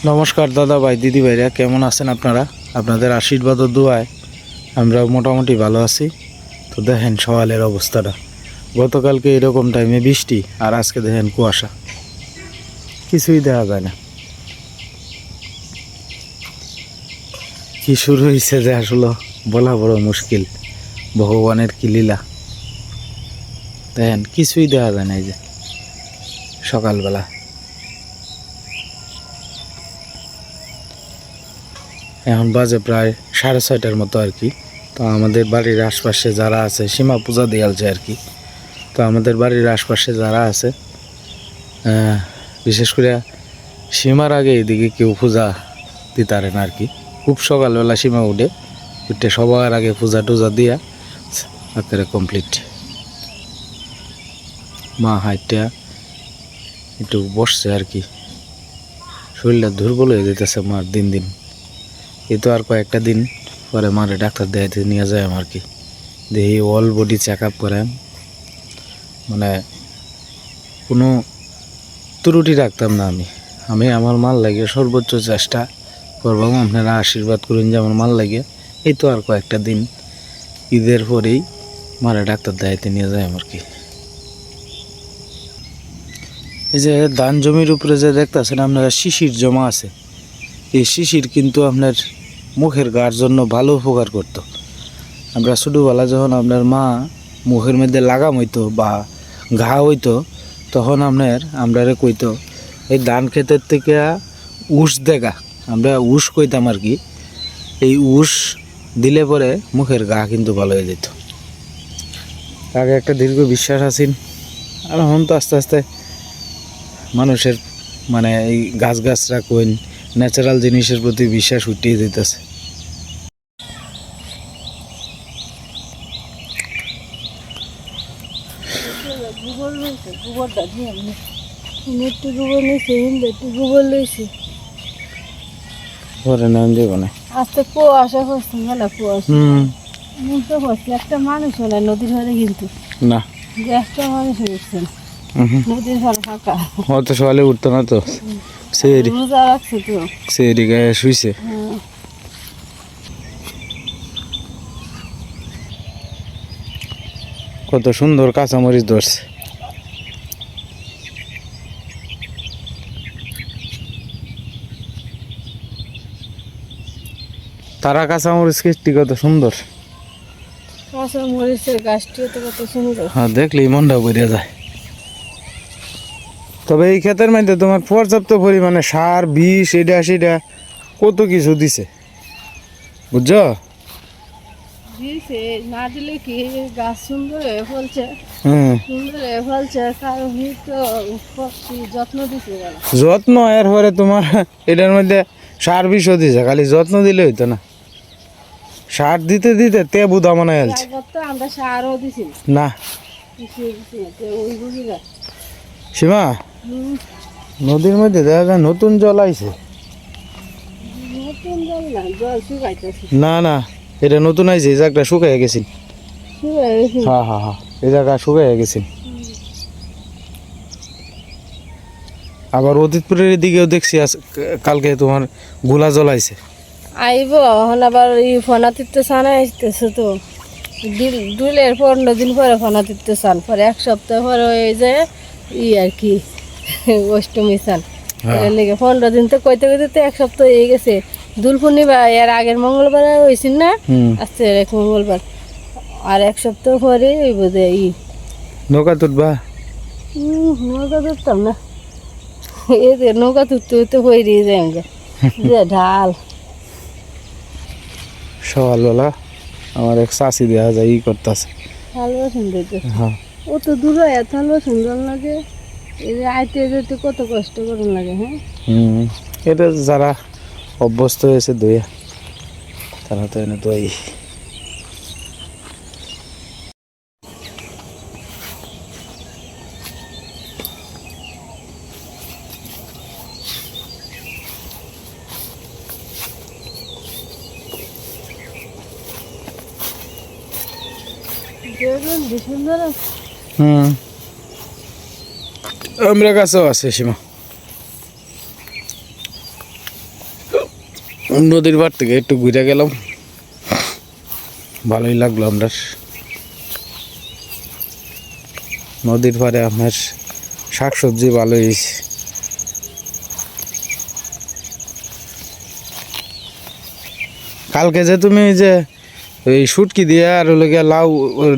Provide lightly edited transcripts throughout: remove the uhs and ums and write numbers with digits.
নমস্কার দাদা ভাই দিদি ভাইরা, কেমন আছেন আপনারা? আপনাদের আশীর্বাদ ও দোয়ায় আমরা মোটামুটি ভালো আছি। তো দেখেন সকালের অবস্থাটা, গতকালকে এরকম টাইমে বৃষ্টি, আর আজকে দেখেন কুয়াশা, কিছুই দেখা যায় না। কি শুরু হয়েছে যে আসলে বলা বড় মুশকিল, ভগবানের কি লীলা। দেখেন কিছুই দেখা যায় না। এই যে সকালবেলা এখন বাজে প্রায় 6:30টার মতো আর কি। তো আমাদের বাড়ির আশপাশে যারা আছে, সীমা পূজা দিয়ালছে আর কি। তো আমাদের বাড়ির আশপাশে যারা আছে, বিশেষ করে সীমার আগে এদিকে কেউ পূজা দিতারেন আর কি। খুব সকালবেলা সীমা উঠে সবার আগে পূজা টুজা দিয়া একেবারে কমপ্লিট। মা হাইটা একটু বসছে আর কি, শরীরটা দুর্বল হয়ে যেতেছে মার দিন দিন। এই তো আর কয়েকটা দিন পরে মারে ডাক্তার দেখাতে নিয়ে যায় আর কি। দেখি অল বডি চেক আপ করেন, মানে কোনো ত্রুটি রাখতাম না আমি আমার মাল লাগে সর্বোচ্চ চেষ্টা করবো। আপনারা আশীর্বাদ করুন যে আমার মাল লাগে। এই তো আর কয়েকটা দিন, ঈদের পরেই মারে ডাক্তার দেখাতে নিয়ে যায় আর কি। এই যে ধান জমির উপরে যে দেখতেছেন আপনারা শিশির জমা আছে, এই শিশির কিন্তু আপনার মুখের গার জন্য ভালো উপকার করতো। আমরা ছোটোবেলা যখন আপনার মা মুখের মধ্যে লাগাম হইতো বা ঘা হইতো, তখন আমরারে কইতো এই ধান ক্ষেতের থেকে উষ দেখা, আমরা উষ কইতাম আর কি। এই উষ দিলে পরে মুখের ঘা কিন্তু ভালো হয়ে যেত। আগে একটা দীর্ঘ বিশ্বাস আছিল, আর এখন তো আস্তে আস্তে মানুষের মানে এই গাছরা কইন ন্যাচারাল জিনিসের প্রতি বিশ্বাস উঠিয়ে দিতেছে। আজকে কুয়াশা হচ্ছে, মেলা কুয়াশা। একটা মানুষ হলে নদীর ধারে কিন্তু না, একটা মানুষ হয়েছে নদীর ধারে ফাঁকা। অত সকালে উঠতো না তো, রোজা রাখছে তো, সেরি গায়ে শুইছে। কত সুন্দর কাঁচামরিচ ধরছে। তারা কাঁচামরিচ কেটে কত সুন্দর, কাঁচা মরিচের গাছটিও তো কত সুন্দর। হ্যাঁ, দেখলেই মনটা ভরে যায়। তবে এই ক্ষেতের মধ্যে তোমার পর্যাপ্ত পরিমাণে সার, বিষ, এটা সেটা কত কিছু দিছে, বুঝছো? দিয়েছে, না দিলে কি গাছ সুন্দর হয়ে ফলছে, হ্যাঁ, সুন্দর হয়ে ফলছে, কারণ তো যত্ন দিছে। যত্ন এর পরে তোমার এটার মধ্যে সার বিষও দিছে, খালি যত্ন দিলে হইতো না। সার দিতে দিতে তে বুদা মনে হচ্ছে আমরা সারও দিছি না। ওই বুঝিরা সীমা, নদীর মধ্যে দেখা যায় নতুন জল আইছে। নতুন জল না, জল শুকাইতেছে। না না, এটা নতুন আইছে, এই জায়গাটা শুকাইয়া গেছি। হ্যাঁ হ্যাঁ হ্যাঁ, এই জায়গা শুকাইয়া গেছি। আবার অতীতপুরের দিকেও দেখছি কালকে তোমার গোলা জল আইছে। আইব এখন আবার এই ফোনা তিতে সানা আসতেছে তো, দুলের 15 দিন পরে ফোনা তিতে সান, পরে 1 সপ্তাহ পরে হয়ে যায় আর কি অষ্টমী সান। লেগে 15 দিন তো কইতে কইতে তো 1 সপ্তাহ হয়ে গেছে। দুল পূর্ণিমা এর আগের মঙ্গলবার হয়েছিল না, আজকে এক মঙ্গলবার, আর 1 সপ্তাহ পরে ওই বোধ হয় নৌকা তুলবা। নৌকা তুলতাম না, এই যে নৌকা তুলতে হইতে হয়ে দিয়ে যায় ঢাল। সকালবেলা আমার এক চাষি দেখা যায় ই করতেছে, থাল বাসন দিতেছে। ও তো দূরে থাল বাসন জল লাগে, এই যে আইতে যেতে কত কষ্ট করুন লাগে। হ্যাঁ, এটা যারা অভ্যস্ত হয়েছে দইয়া, তারা তো এনে দই। আমরা কাছেও আছে সীমা। নদীর পাড় থেকে একটু ঘুরে গেলাম, ভালোই লাগলো। আমরা নদীর পাড়ে আপনার শাকসবজি ভালোই হয়েছে। কালকে যে তুমি যে ওই শুটকি দিয়ে আর ওইগুলো লাউ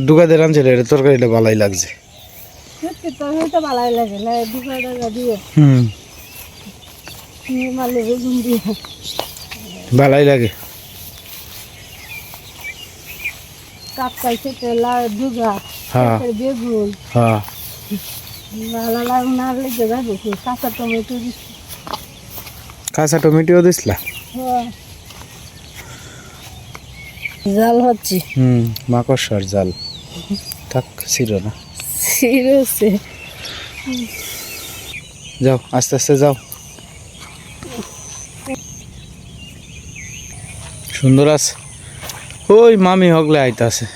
ডুগা দিয়ে রাঁধছিলে, এটা তরকারিটা ভালোই লাগছে। তো ভালোই লাগে না, 2 টাকা দিয়ে হুম, মালে বেগুন দিয়ে ভালোই লাগে। কাঁচকাই খেতে লাউ দুগা হ্যাঁ বেগুন হ্যাঁ, ভালো লাগে না লেগে যাবে। কাঁচা টমেটো দিচ্ছি। কাঁচা টমেটোও দিসলা? হ্যাঁ, জাল হচ্ছে। মাকড়সার জাল থাক, ছিল না। সিরিয়াসে যাও আস্তে আস্তে যাও, সুন্দর আছে। ওই মামি হগলে আইতাছে।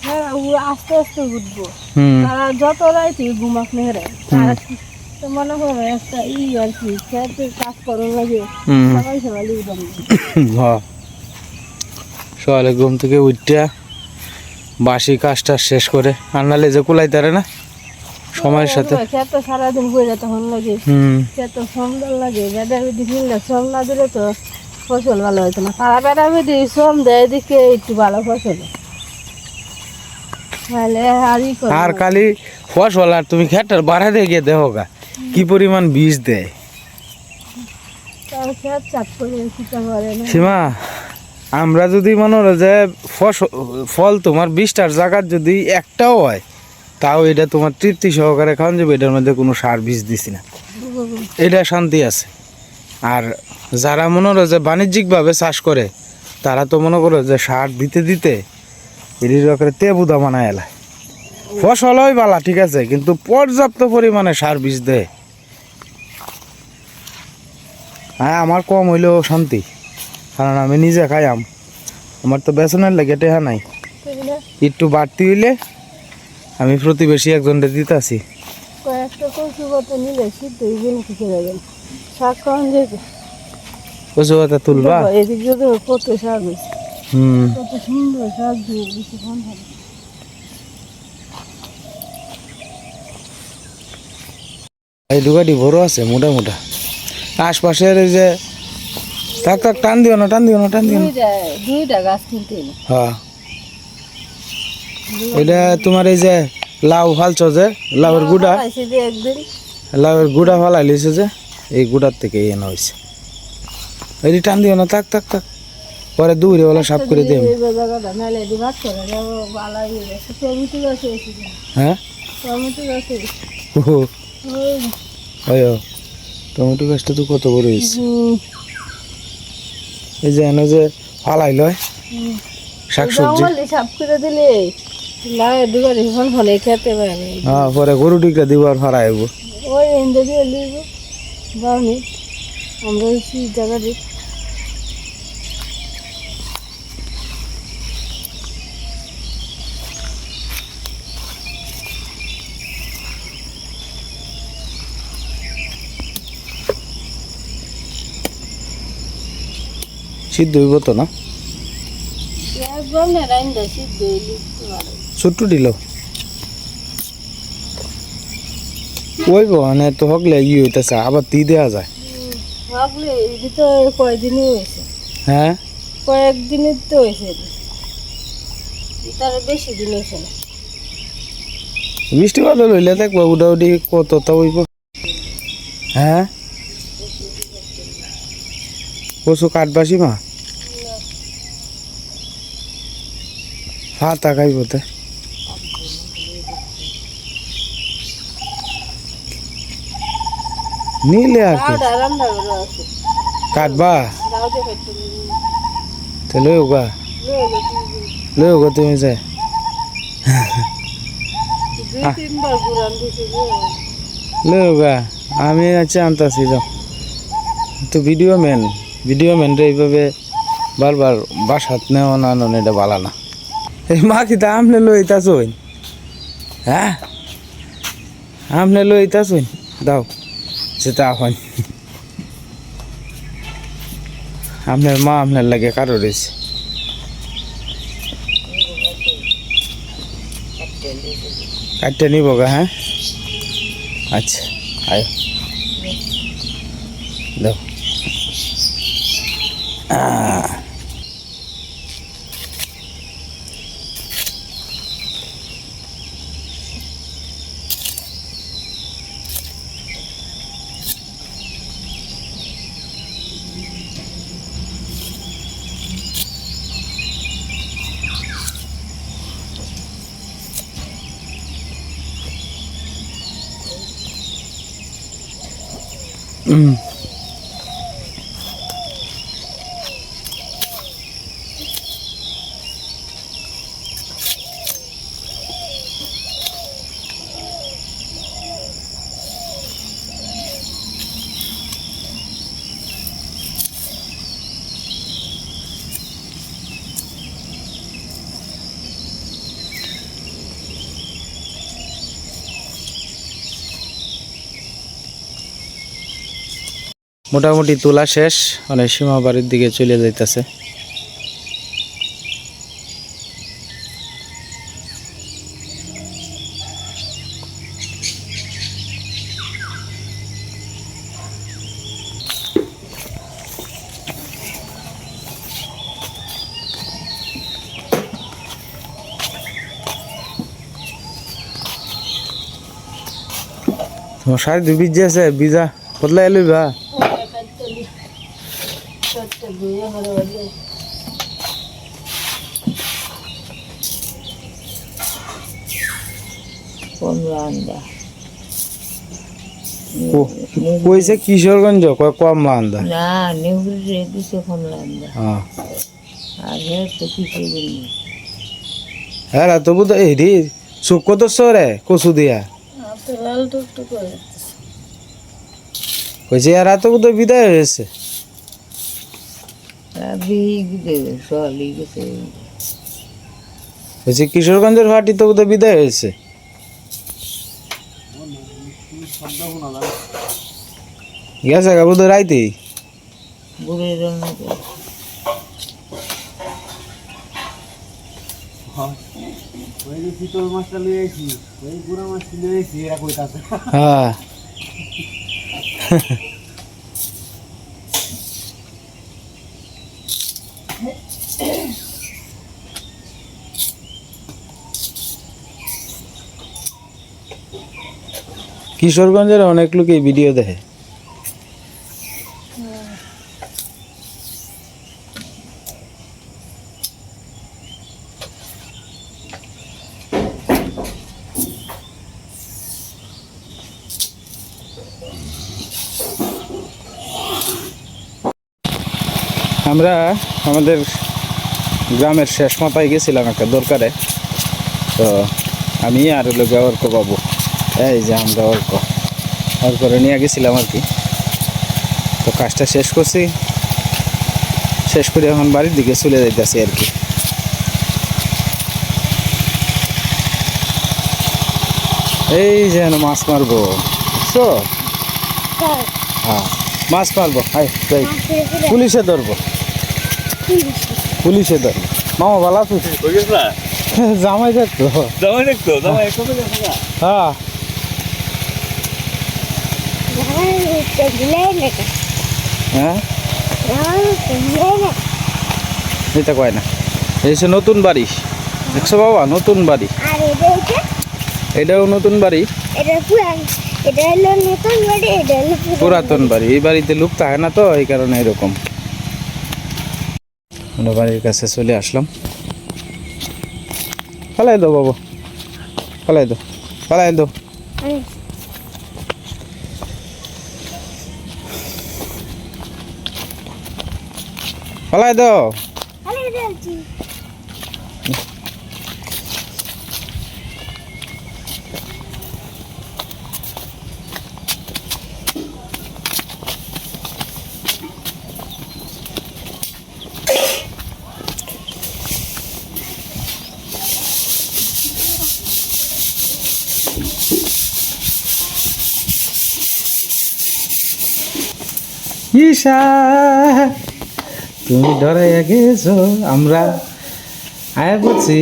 হ্যাঁ, ও আস্তে আস্তে উঠবো। হুম তারা যত রাইতে ঘুমাক নেহরে তারা তো মনে করো একটা আর কি খেতে কাজ করার লাগে সবাই সবাই উঠবে। হ্যাঁ, সকালে ঘুম থেকে উঠিয়া বাসি কাজটা শেষ করে আনালে যে কুলাইতারে না সময়ের সাথে। খেতে সারাদিন বইলে তখন লাগে, খেতে শ্রমদার লাগে। বেড়া বেদি ফিরলে শ্রম না দিলে তো ফসল ভালো হতো না। তারা বেড়া বেদি শ্রম দেয় দিকে একটু ভালো ফসল তাহলে আর খালি ফসল, আর তুমি খেটার বাড়া দিয়ে গিয়ে দেখো গা কি পরিমাণ বীজ দেয়। খেত চাপ করে চিন্তা করে না। সীমা, আমরা যদি মনে হয় যে ফল তোমার 20টার জায়গার যদি একটাও হয়, তাও এটা তোমার তৃপ্তি সহকারে খাওয়ান যাবে। এটার মধ্যে কোনো সার বীজ দিছি না, এটা শান্তি আছে। আর যারা মনে হয় যে বাণিজ্যিকভাবে চাষ করে, তারা তো মনে করো যে সার দিতে দিতে এর তেবুদা বানায় এলায়। ফসল হয় বালা ঠিক আছে, কিন্তু পর্যাপ্ত পরিমাণে সার বীজ দেয়। হ্যাঁ, আমার কম হইলেও শান্তি, কারণ আমি নিজে খাই আম। আমার তো বেসনের লেগে টেহা নাই, একটু বাড়তি হইলে আমি প্রতিবেশী একজনকে দিতেছি। কয়েকটা কচু পাতা নিলে সিদ্ধ হয়ে খেতে যাবেন। শাক খাওয়ান যেতে কচু পাতা তুলবা? এদিক দিয়ে কত শাক হয়েছে, কত সুন্দর শাক দিয়ে বেশি খান হবে। এই ডুগাটি বড় আছে, মোটা মোটা। আশপাশের এই যে থাক থাক, টান দিও না, টান দিও না, টান দিও না। দুইটা গাছ কিনতে এলো। হ্যাঁ, এটা তোমার এই যে লাউ ফালছো যে লাউয়ের গুড়া, একদিন লাউয়ের গুড়া ফালাই লিছে যে, এই গুড়ার থেকে এনে হয়েছে। এই টান দিও না, থাক থাক থাক, পরে দূরে ওলা সাফ করে দিই। হ্যাঁ, টমেটো গাছটা তো কত বড় হয়েছে। এই যে এনে যে ফালাই লয় শাকসবজি, সাফ করে দিলে খেতে পারে। হ্যাঁ, পরে গরু টিকা দিব আর ফাড়া আইব। ওই এনে দিয়ে লিব যাওনি আমরা জায়গা দিই। সিদ্ধ হইব তো না? ছোট্ট দিল ওই মানে তো হকলে ই হইতেছে, আবার তি দেওয়া যায়। কয়েকদিনই হয়েছে, হ্যাঁ কয়েকদিনের তো হয়েছে, তার বেশি দিন হয়েছে না। বৃষ্টি বাদল হইলে দেখবো উডাউডি কত তা হইব। হ্যাঁ, কচু কাঠবাসি মা হ্যাঁ তাকাইব তে নিলে আর কি কাটবা তো লই হোগা, লই হোগা তুমি যে লই হোগা। আমি আছি আনতাছি, যাও। তো ভিডিও ম্যান রে এইভাবে বারবার বাসাত নেওয়া না আনো, এটা ভালো না। এই মা কি তা আমনে লইতাছ? হ্যাঁ, আপনি লইতাছুন দাও যেটা হন আপনার মা আপনার লাগে কারো রয়েছে কাটতে নিব গা হ্যাঁ আচ্ছা আয় দাও মোটামুটি তোলা শেষ মানে সীমা বাড়ির দিকে চলে যাইতেছে তোমার শাড়ি দুই বীজ আছে বীজা বদলাই লইবা কইছে কিশোরগঞ্জ কয় কমলা আন্দা না নেউরে দিছে কমলা আন্দা হ্যাঁ আর হে তো কিশোরগঞ্জ হ্যাঁ তবু তো এই রে চোখ কত সরে কচু দিয়া তো লাল টুকটুক করে কইছে এরা তো বোধ বিদায় হয়েছে কইছে কিশোরগঞ্জের ভাটি তো বোধ বিদায় হয়েছে গেছে গা বোধ রাইতেই হ্যাঁ কিশোরগঞ্জের অনেক লোক এই ভিডিও দেখে আমরা আমাদের গ্রামের শেষ মাথায় গেছিলাম একটা দরকারে তো আমি আর হলো অর্ক বাবু এই যে আমরা অর্করে নিয়ে গেছিলাম আর কি তো কাজটা শেষ করছি শেষ করে এখন বাড়ির দিকে চলে যাইতেছি আর কি এই যে মাছ মারবো বুঝছো হ্যাঁ মাছ মারবো হাই যাই পুলিশে ধরবো পুলিশে ধরবো মামা ভালো আছো জামাই দেখতো হ্যাঁ হ্যাঁ এটা কয় না এই যে নতুন বাড়ি দেখছো বাবা নতুন বাড়ি এটাও নতুন বাড়ি পুরাতন বাড়ি এই বাড়িতে লোক থাকে না তো এই কারণে এরকম বাড়ির কাছে চলে আসলাম ফালাই দাও বাবু ফালাই দাও ফালাই দাও ফালাই দাও ঈশা তুমি ডরাইয়া গেছো, আমরা আয়া করছি।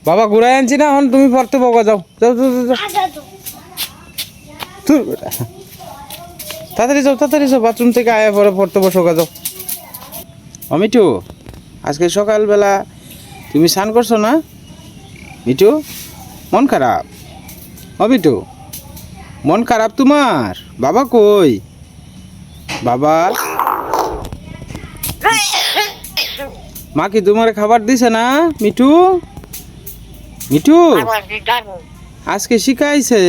বাবা ঘুরাই আনছি না, এখন তুমি পড়তে বকা যাও, যাও যাও যাও, যাও। ধুর বেটা। তাড়াতাড়ি যাও বাথরুম থেকে আয়া পরে পড়তে বসো, যাও। মিঠু, আজকে সকালবেলা তুমি স্নান করছো না? মিঠু, মন খারাপ? মিঠু, মন খারাপ তোমার? বাবা কই? বাবা, মা কি তোমার খাবার দিছে না? মিঠু, মিঠু আজকে শিখাইছে।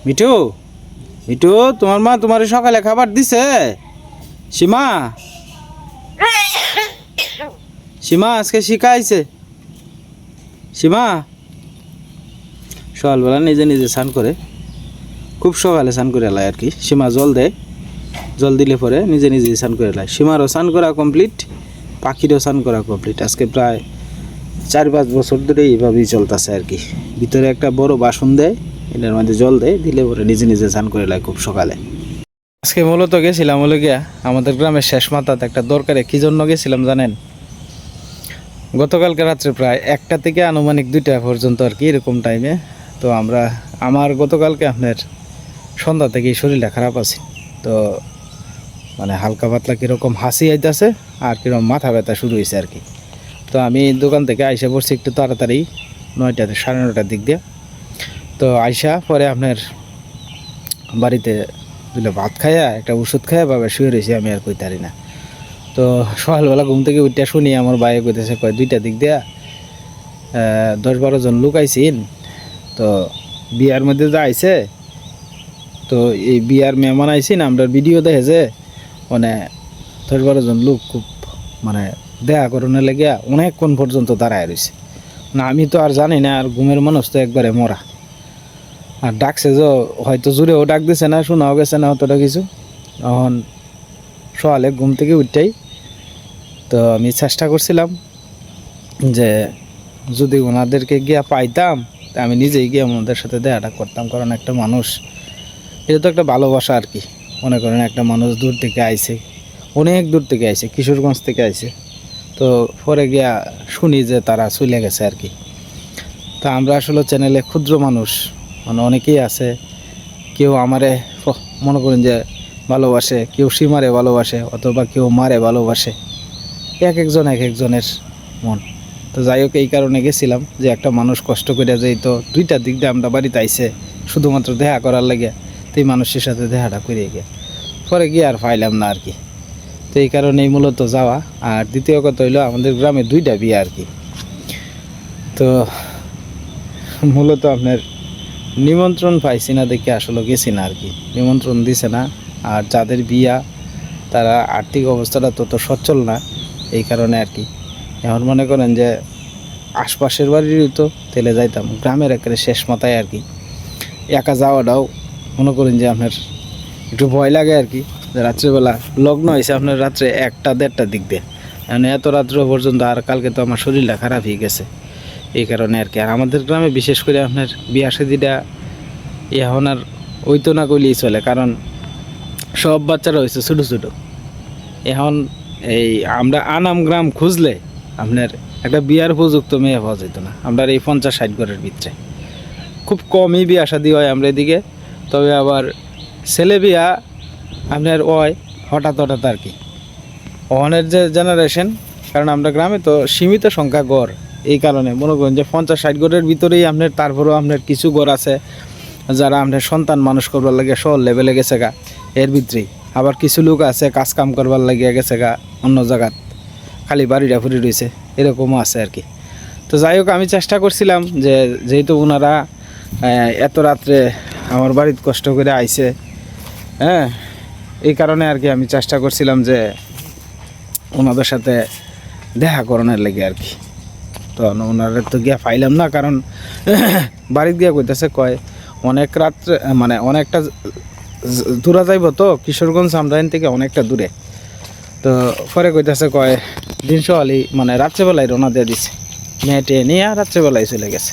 মিঠু, মিঠু তোমার মা তোমার সকালে খাবার দিছে? সীমা, সীমা আজকে শিখাইছে। সীমা সকালবেলা নিজে নিজে স্নান করে, খুব সকালে স্নান করে এলায় আর কি। সীমা জল দেয়, জল দিলে পরে নিজে নিজে স্নান করে এলায়। সীমারও স্নান করা কমপ্লিট, পাখিরও স্নান করা কমপ্লিট। আজকে প্রায় 4-5 বছর ধরে এইভাবেই চলতেছে আর কি। ভিতরে একটা বড় বাসন দেয়, এটার মধ্যে জল দেয়, দিলে পরে নিজে নিজে স্নান করে এলায় খুব সকালে। আজকে মূলত গেছিলাম হলো গিয়া আমাদের গ্রামের শেষ মাথাতে একটা দরকারে। কী জন্য গেছিলাম জানেন? গতকালকে রাত্রে প্রায় 1টা থেকে আনুমানিক 2টা পর্যন্ত আর কি, এরকম টাইমে। তো আমার গতকালকে আপনার সন্ধ্যা থেকেই শরীরটা খারাপ আছে। তো মানে হালকা পাতলা কীরকম হাসি আইতেছে আর কীরকম মাথা ব্যথা শুরু হয়েছে আর কি। তো আমি দোকান থেকে আইসা পড়ছি একটু তাড়াতাড়ি, 9টা 9:30টার দিক দিয়ে। তো আইসা পরে আপনার বাড়িতে দুটো ভাত খাইয়া একটা ওষুধ খাইয়া বাবা শুয়ে রয়েছি, আমি আর কইতারি না। তো সকালবেলা ঘুম থেকে উঠতে শুনি আমার বাইরে কইতেছে, কয় 2টার দিক দিয়া 10-12 জন লোক আইসিন। তো বিয়ার মধ্যে যা আইছে, তো এই বিয়ার মেহমান আইসিন, আমরা ভিডিও দেখেছে মানে 10-12 জন লোক খুব মানে দেখা করণে লেগে অনেকক্ষণ পর্যন্ত দাঁড়ায় রয়েছে। না আমি তো আর জানি না, আর ঘুমের মানুষ তো একবারে মরা। আর ডাকছে যে হয়তো জোরেও ডাক দিছে না, শোনাও গেছে না অতটা কিছু। এখন সকালে ঘুম থেকে উঠতেই তো আমি চেষ্টা করছিলাম যে যদি ওনাদেরকে গিয়া পাইতাম, তা আমি নিজেই গিয়ে ওনাদের সাথে দেখাটা করতাম। কারণ একটা মানুষ, এটা তো একটা ভালোবাসা আর কি। মনে করেন একটা মানুষ দূর থেকে আইছে, অনেক দূর থেকে আইছে, কিশোরগঞ্জ থেকে আইছে। তো পরে গিয়া শুনি যে তারা চলে গেছে আর কি। তা আমরা আসলে চ্যানেলে ক্ষুদ্র মানুষ, মানে অনেকেই আছে, কেউ আমারে মনে করেন যে ভালোবাসে, কেউ সীমারে ভালোবাসে, অথবা কেউ মারে ভালোবাসে। এক একজনের মন। তো যাই হোক, এই কারণে গেছিলাম যে একটা মানুষ কষ্ট করে যাই, তো 2টার দিক দিয়ে আমরা বাড়িতে আইসে শুধুমাত্র দেখা করার লাগে। তো এই মানুষের সাথে দেখাটা করে গিয়ে পরে গিয়ে আর পাইলাম না আর কি। তো এই কারণেই মূলত যাওয়া। আর দ্বিতীয় কথা হইলো আমাদের গ্রামে 2টা বিয়ে আর কি। তো মূলত আপনার নিমন্ত্রণ পাইছি না দেখে আসলে গেছি না আর কি, নিমন্ত্রণ দিছে না। আর যাদের বিয়া তারা আর্থিক অবস্থাটা তত সচ্ছল না, এই কারণে আর কি। এখন মনে করেন যে আশপাশের বাড়িরই তো তেলে যাইতাম, গ্রামের একেবারে শেষ মাথায় আর কি। একা যাওয়াটাও মনে করেন যে আপনার একটু ভয় লাগে আর কি। রাত্রেবেলা লগ্ন হয়েছে আপনার রাত্রে 1টা-1:30টার দিক দিয়ে, মানে এত রাত্র পর্যন্ত। আর কালকে তো আমার শরীরটা খারাপ হয়ে গেছে, এই কারণে আর কি। আর আমাদের গ্রামে বিশেষ করে আপনার বিয়া শাদিটা এখন আর ওই তো না কইলেই চলে, কারণ সব বাচ্চারা হয়েছে ছোটো ছোটো। এখন এই আমরা আনাম গ্রাম খুঁজলে আপনার একটা বিয়ার উপযুক্ত মেয়ে পাওয়া যেত না। আমরা এই 50-60 ঘরের ভিতরে খুব কমই বিয়া শাদি হয় আমরা এদিকে। তবে আবার ছেলে বিয়া আপনার হয় হঠাৎ আর কি। ওখানের যে জেনারেশন, কারণ আমরা গ্রামে তো সীমিত সংখ্যা গড়, এই কারণে মনে করেন যে 50-60 ঘরের ভিতরেই আপনার, তারপরেও আপনার কিছু ঘর আছে যারা আপনার সন্তান মানুষ করবার লাগে শহর লেভেলে গেছে গা, এর ভিতরেই। আবার কিছু লোক আছে কাজ কাম করবার লাগিয়ে গেছে গা অন্য জায়গাত, খালি বাড়িটা ফুরি রয়েছে, এরকমও আছে আর কি। তো যাই হোক, আমি চেষ্টা করছিলাম যে যেহেতু ওনারা এত রাত্রে আমার বাড়িতে কষ্ট করে আইছে, হ্যাঁ, এই কারণে আর কি আমি চেষ্টা করছিলাম যে ওনাদের সাথে দেখা করানোর লাগে আর কি। তো ওনারা তো গিয়া পাইলাম না, কারণ বাড়িতে গিয়া কইতেছে, কয় অনেক রাত্রে, মানে অনেকটা দূরে যাইব তো, কিশোরগঞ্জ আমরাইন থেকে অনেকটা দূরে। তো পরে কইতাছে কয় দিন সকালে মানে রাত্রেবেলায় রওনা দিয়ে দিছে, মেয়েটে নিয়ে রাত্রেবেলায় চলে গেছে।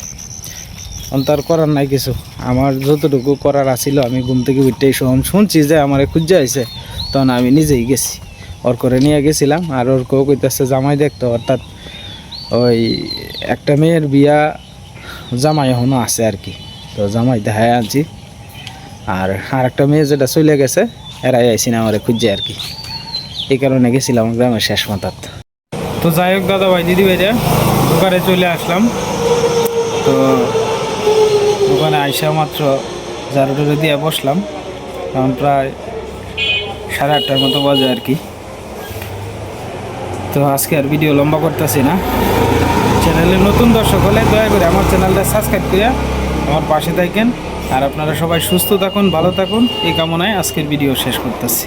তার করার নাই কিছু, আমার যতটুকু করার আছিল আমি ঘুম থেকে উঠতেই শুনছি যে আমার খুঁজে আইছে, তখন আমি নিজেই গেছি, ওর করে নিয়ে গেছিলাম। আর ওর কেউ কইতেছে জামাই দেখতো, অর্থাৎ ওই একটা মেয়ের বিয়া জামাই এখনও আছে আর কি, তো জামাই দেখায় আনছি। আর একটা মেয়ে যেটা চলে গেছে এরাই আইসি না আমারে খুঁজছে আর কি, এই কারণে গেছিলাম গ্রামের শেষ মাথাত। তো যাই হোক দাদা ভাই দিদি ভাইরা দোকানে চলে আসলাম। তো দোকানে আইসা মাত্র ঝাড়ুটারে দিয়ে বসলাম, তখন প্রায় 8:30টার মতো বাজে আর কি। তো আজকে আর ভিডিও লম্বা করতেছি না, চ্যানেলে নতুন দর্শক হলে দয়া করে আমার চ্যানেলটা সাবস্ক্রাইব করে আমার পাশে থাকেন। আর আপনারা সবাই সুস্থ থাকুন, ভালো থাকুন, এই কামনায় আজকের ভিডিও শেষ করতেছি।